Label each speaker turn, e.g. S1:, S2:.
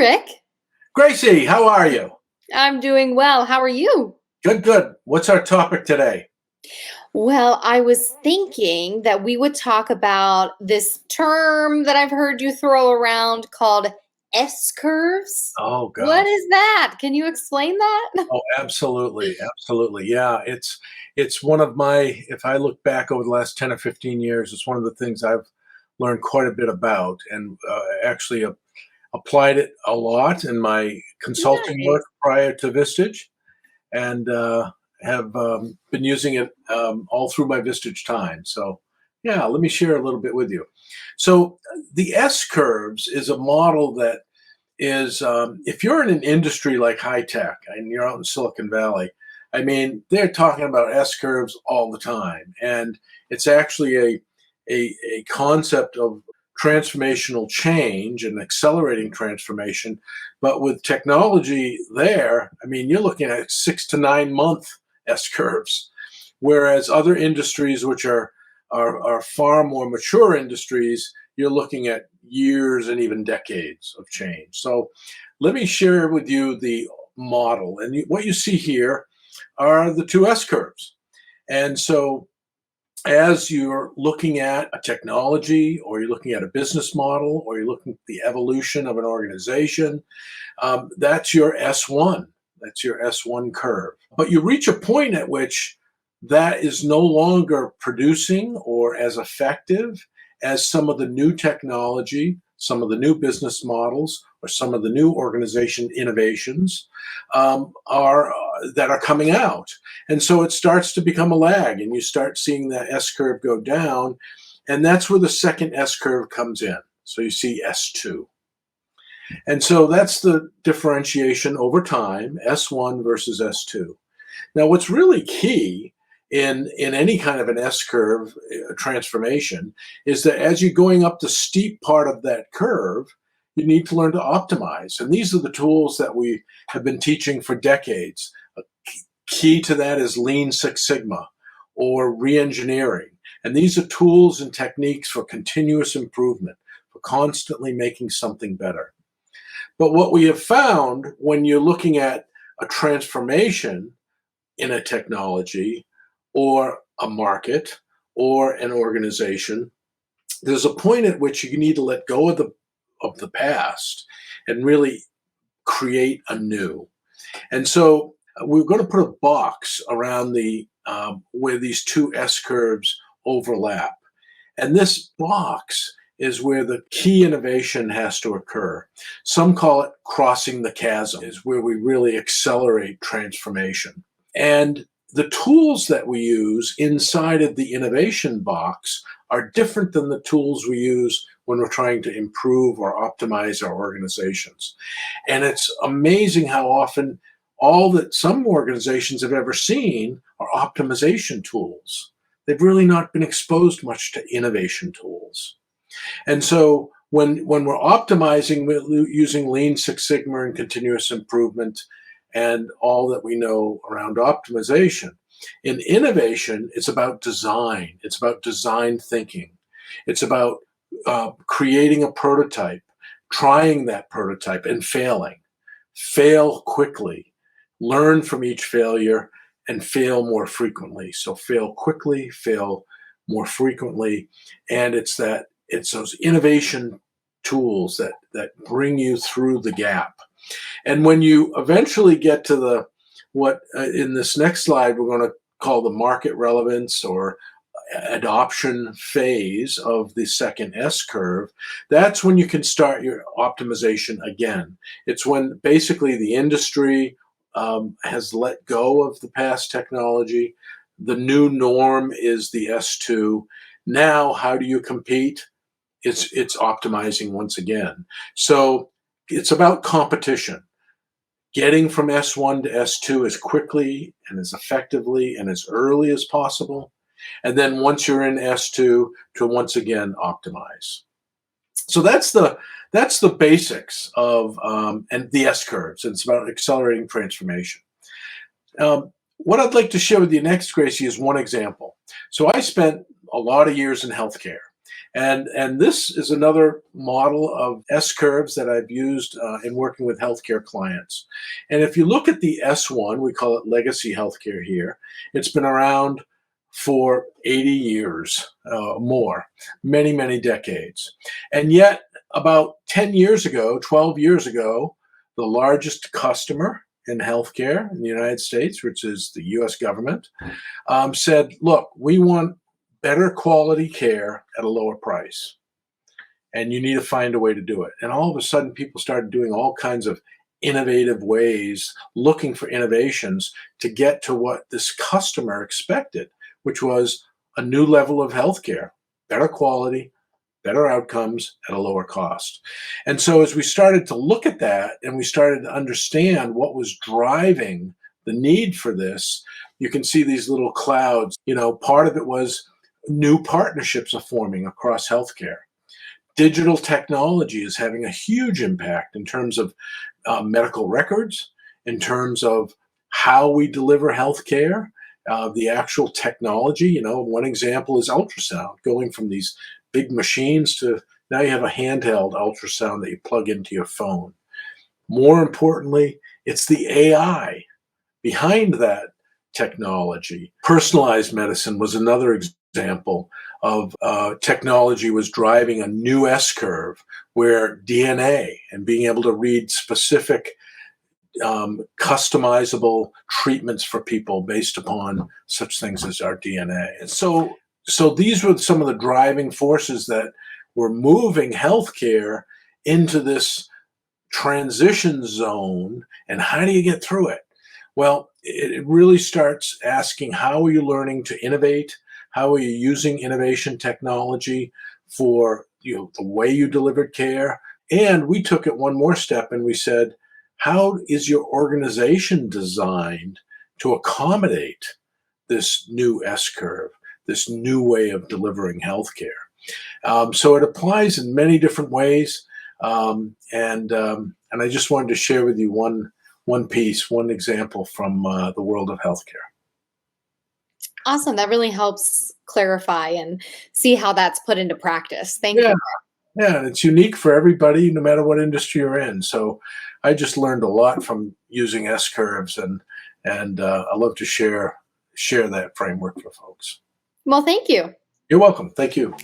S1: Rick.
S2: Gracie, how are you?
S1: I'm doing well. How are you?
S2: Good, good. What's our topic today?
S1: Well, I was thinking that we would talk about this term that I've heard you throw around called S curves.
S2: Oh
S1: What
S2: gosh.
S1: is that? Can you explain that?
S2: Oh, absolutely. Absolutely. Yeah, it's one of my if I look back over the last 10 or 15 years, it's one of the things I've learned quite a bit about and actually applied it a lot in my consulting work
S1: Nice.
S2: prior to Vistage and have been using it all through my Vistage time. So, yeah, let me share a little bit with you. So, the S curves is a model that is if you're in an industry like high tech and you're out in Silicon Valley, I mean, they're talking about S curves all the time. And it's actually a concept of transformational change and accelerating transformation. But with technology there, I mean, you're looking at 6 to 9 month S curves, whereas other industries, which are far more mature industries, you're looking at years and even decades of change. So let me share with you the model. And what you see here are the two S curves. And so as you're looking at a technology or you're looking at a business model or you're looking at the evolution of an organization, that's your S1. That's your S1 curve. But you reach a point at which that is no longer producing or as effective as some of the new technology, some of the new business models, or some of the new organization innovations are that are coming out. And so it starts to become a lag, and you start seeing that S curve go down, and that's where the second S curve comes in. So you see S2. And so that's the differentiation over time, S1 versus S2. Now, what's really key in any kind of an S curve transformation is that as you're going up the steep part of that curve, you need to learn to optimize. And these are the tools that we have been teaching for decades. A key to that is Lean Six Sigma or reengineering. And these are tools and techniques for continuous improvement, for constantly making something better. But what we have found when you're looking at a transformation in a technology or a market or an organization, there's a point at which you need to let go of the past and really create a new. And so we're going to put a box around the where these two S curves overlap. And this box is where the key innovation has to occur. Some call it crossing the chasm, is where we really accelerate transformation. And the tools that we use inside of the innovation box are different than the tools we use when we're trying to improve or optimize our organizations. And it's amazing how often all that some organizations have ever seen are optimization tools. They've really not been exposed much to innovation tools. And so when we're optimizing using Lean Six Sigma and continuous improvement and all that we know around optimization, in innovation, it's about design. It's about design thinking. It's about creating a prototype, trying that prototype and failing. Fail quickly, learn from each failure, and fail more frequently. So fail quickly, fail more frequently, and it's those innovation tools that bring you through the gap. And when you eventually get to the what in this next slide we're going to call the market relevance or adoption phase of the second S curve, that's when you can start your optimization again. It's when basically the industry has let go of the past technology. The new norm is the S2. Now, how do you compete? It's optimizing once again. So it's about competition. Getting from S1 to S2 as quickly and as effectively and as early as possible. And then once you're in S2 to once again optimize. So that's the basics of and the S curves. It's about accelerating transformation. What I'd like to share with you next, Gracie, is one example. So I spent a lot of years in healthcare. And this is another model of S curves that I've used in working with healthcare clients. And if you look at the S1, we call it legacy healthcare here. It's been around for 80 years, more, many, many decades. And yet, about 10 years ago, 12 years ago, the largest customer in healthcare in the United States, which is the US government, said, look, we want better quality care at a lower price. And you need to find a way to do it. And all of a sudden, people started doing all kinds of innovative ways, looking for innovations to get to what this customer expected, which was a new level of healthcare, better quality, better outcomes at a lower cost. And so as we started to look at that and we started to understand what was driving the need for this, you can see these little clouds. Part of it was new partnerships are forming across healthcare. Digital technology is having a huge impact in terms of medical records, in terms of how we deliver healthcare, the actual technology. One example is ultrasound, going from these big machines to now you have a handheld ultrasound that you plug into your phone. More importantly, it's the AI behind that technology. Personalized medicine was another example of technology was driving a new S curve where DNA and being able to read specific customizable treatments for people based upon such things as our DNA. And so these were some of the driving forces that were moving healthcare into this transition zone. And how do you get through it? Well, it really starts asking, how are you learning to innovate? How are you using innovation technology for the way you delivered care? And we took it one more step and we said, how is your organization designed to accommodate this new S curve, this new way of delivering healthcare? So it applies in many different ways, and I just wanted to share with you one piece, one example from the world of healthcare.
S1: Awesome. That really helps clarify and see how that's put into practice. Thank
S2: Yeah,
S1: you.
S2: yeah, and it's unique for everybody, no matter what industry you're in. So I just learned a lot from using S curves, and I love to share that framework for folks.
S1: Well, thank you.
S2: You're welcome. Thank you.